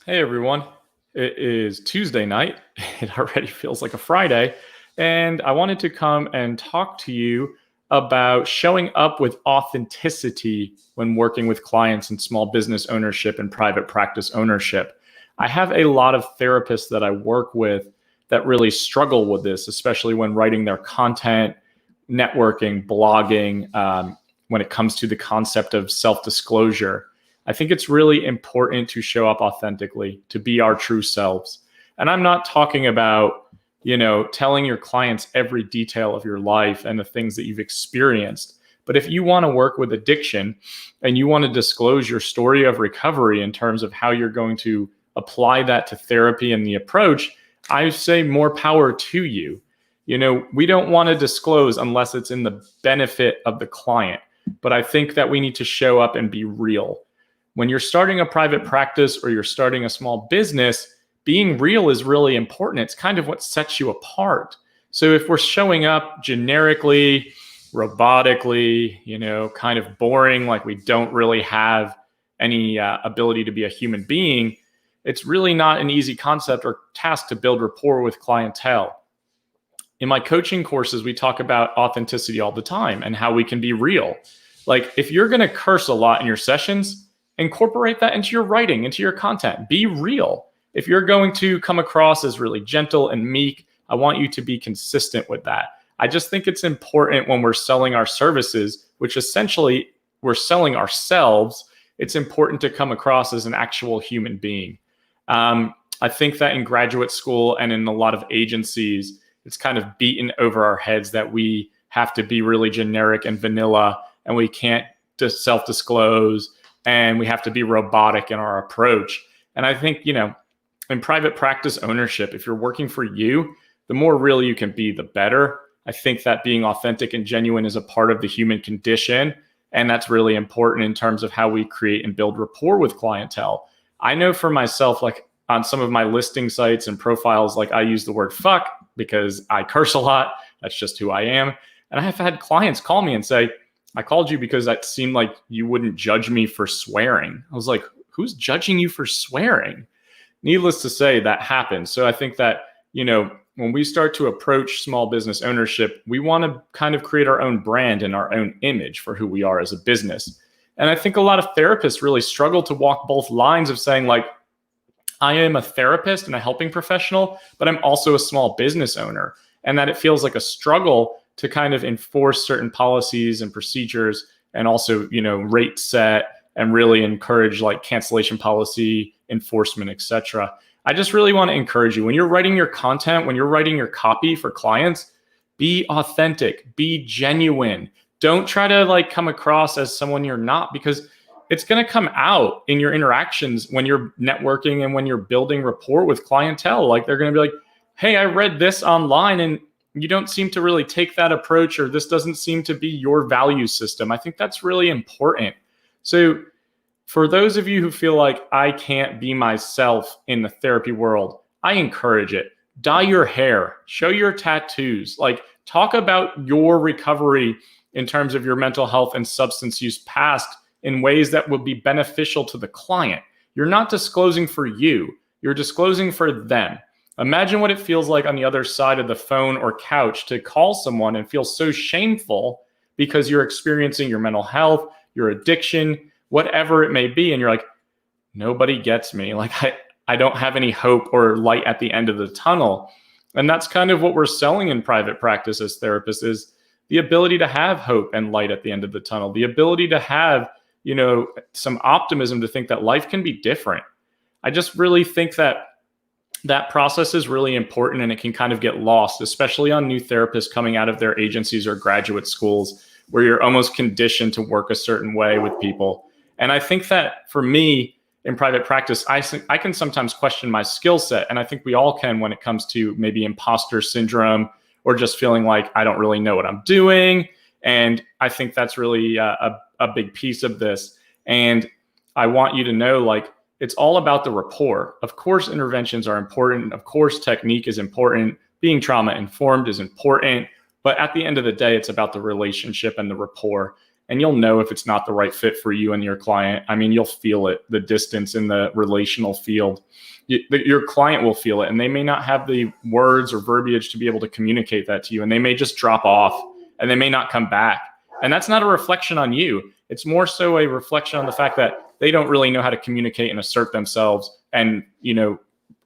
Hey everyone, it is Tuesday night. It already feels like a Friday. And I wanted to come and talk to you about showing up with authenticity when working with clients in small business ownership and private practice ownership. I have a lot of therapists that I work with that really struggle with this, especially when writing their content, networking, blogging, when it comes to the concept of self disclosure. I think it's really important to show up authentically, to be our true selves. And I'm not talking about, telling your clients every detail of your life and the things that you've experienced. But if you want to work with addiction and you want to disclose your story of recovery in terms of how you're going to apply that to therapy and the approach, I say more power to you. We don't want to disclose unless it's in the benefit of the client. But I think that we need to show up and be real. When you're starting a private practice or you're starting a small business, being real is really important. It's kind of what sets you apart. So if we're showing up generically, robotically, kind of boring, like we don't really have any ability to be a human being, it's really not an easy concept or task to build rapport with clientele. In my coaching courses, we talk about authenticity all the time and how we can be real. Like if you're going to curse a lot in your sessions, incorporate that into your writing, into your content. Be real. If you're going to come across as really gentle and meek, I want you to be consistent with that. I just think it's important when we're selling our services, which essentially we're selling ourselves, it's important to come across as an actual human being. I think that in graduate school and in a lot of agencies, it's kind of beaten over our heads that we have to be really generic and vanilla and we can't just self-disclose and we have to be robotic in our approach. And I think, in private practice ownership, if you're working for you, the more real you can be, the better. I think that being authentic and genuine is a part of the human condition. And that's really important in terms of how we create and build rapport with clientele. I know for myself, like on some of my listing sites and profiles, like I use the word fuck because I curse a lot. That's just who I am. And I have had clients call me and say, I called you because it seemed like you wouldn't judge me for swearing. I was like, who's judging you for swearing? Needless to say, that happens. So I think that, when we start to approach small business ownership, we want to kind of create our own brand and our own image for who we are as a business. And I think a lot of therapists really struggle to walk both lines of saying like, I am a therapist and a helping professional, but I'm also a small business owner. And that it feels like a struggle to kind of enforce certain policies and procedures and also, rate set and really encourage like cancellation policy enforcement, etc. I just really want to encourage you when you're writing your content, when you're writing your copy for clients, be authentic, be genuine. Don't try to like come across as someone you're not, because it's going to come out in your interactions when you're networking and when you're building rapport with clientele. Like they're going to be like, hey, I read this online and you don't seem to really take that approach, or this doesn't seem to be your value system. I think that's really important. So for those of you who feel like I can't be myself in the therapy world, I encourage it. Dye your hair, show your tattoos, like talk about your recovery in terms of your mental health and substance use past in ways that will be beneficial to the client. You're not disclosing for you, you're disclosing for them. Imagine what it feels like on the other side of the phone or couch to call someone and feel so shameful because you're experiencing your mental health, your addiction, whatever it may be. And you're like, nobody gets me. Like I don't have any hope or light at the end of the tunnel. And that's kind of what we're selling in private practice as therapists, is the ability to have hope and light at the end of the tunnel, the ability to have, some optimism to think that life can be different. I just really think that process is really important, and it can kind of get lost, especially on new therapists coming out of their agencies or graduate schools where you're almost conditioned to work a certain way with people. And I think that for me in private practice, I can sometimes question my skill set. And I think we all can when it comes to maybe imposter syndrome or just feeling like I don't really know what I'm doing. And I think that's really a big piece of this. And I want you to know, like, it's all about the rapport. Of course, interventions are important. Of course, technique is important. Being trauma informed is important. But at the end of the day, it's about the relationship and the rapport. and you'll know if it's not the right fit for you and your client. I mean, you'll feel it, the distance in the relational field. Your client will feel it, and they may not have the words or verbiage to be able to communicate that to you, and they may just drop off and they may not come back. And that's not a reflection on you. It's more so a reflection on the fact that they don't really know how to communicate and assert themselves and,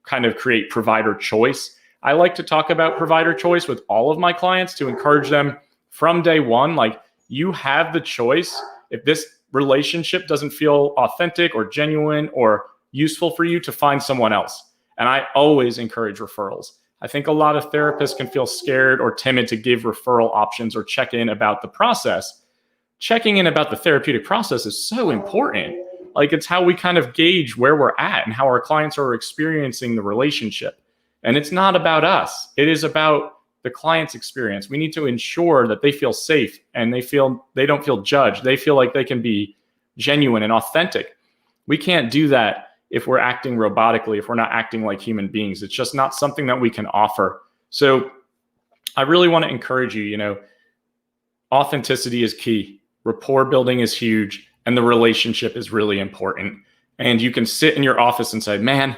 kind of create provider choice. I like to talk about provider choice with all of my clients to encourage them from day one. Like, you have the choice. If this relationship doesn't feel authentic or genuine or useful for you, to find someone else. And I always encourage referrals. I think a lot of therapists can feel scared or timid to give referral options or check in about the process. Checking in about the therapeutic process is so important. Like, it's how we kind of gauge where we're at and how our clients are experiencing the relationship. And it's not about us. It is about the client's experience. We need to ensure that they feel safe and they don't feel judged. They feel like they can be genuine and authentic. We can't do that if we're acting robotically, if we're not acting like human beings. It's just not something that we can offer. So I really want to encourage you, authenticity is key. Rapport building is huge. And the relationship is really important. And you can sit in your office and say, man,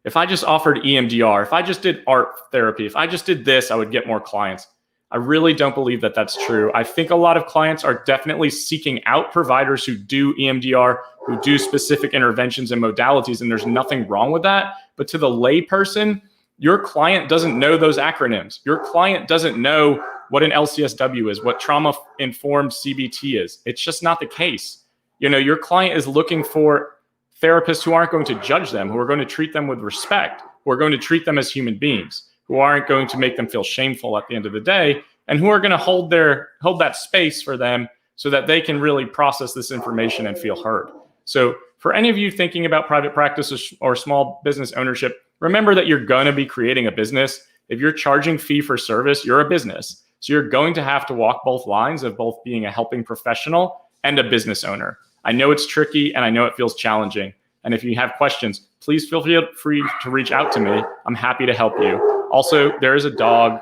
if I just offered EMDR, if I just did art therapy, if I just did this, I would get more clients. I really don't believe that that's true. I think a lot of clients are definitely seeking out providers who do EMDR, who do specific interventions and modalities, and there's nothing wrong with that. But to the lay person, your client doesn't know those acronyms. Your client doesn't know what an LCSW is, what trauma-informed CBT is. It's just not the case. Your client is looking for therapists who aren't going to judge them, who are going to treat them with respect, who are going to treat them as human beings, who aren't going to make them feel shameful at the end of the day, and who are going to hold that space for them so that they can really process this information and feel heard. So for any of you thinking about private practice or small business ownership, remember that you're going to be creating a business. If you're charging fee for service, you're a business. So you're going to have to walk both lines of both being a helping professional and a business owner. I know it's tricky and I know it feels challenging. And if you have questions, please feel free to reach out to me. I'm happy to help you. Also, there is a dog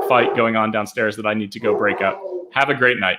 fight going on downstairs that I need to go break up. Have a great night.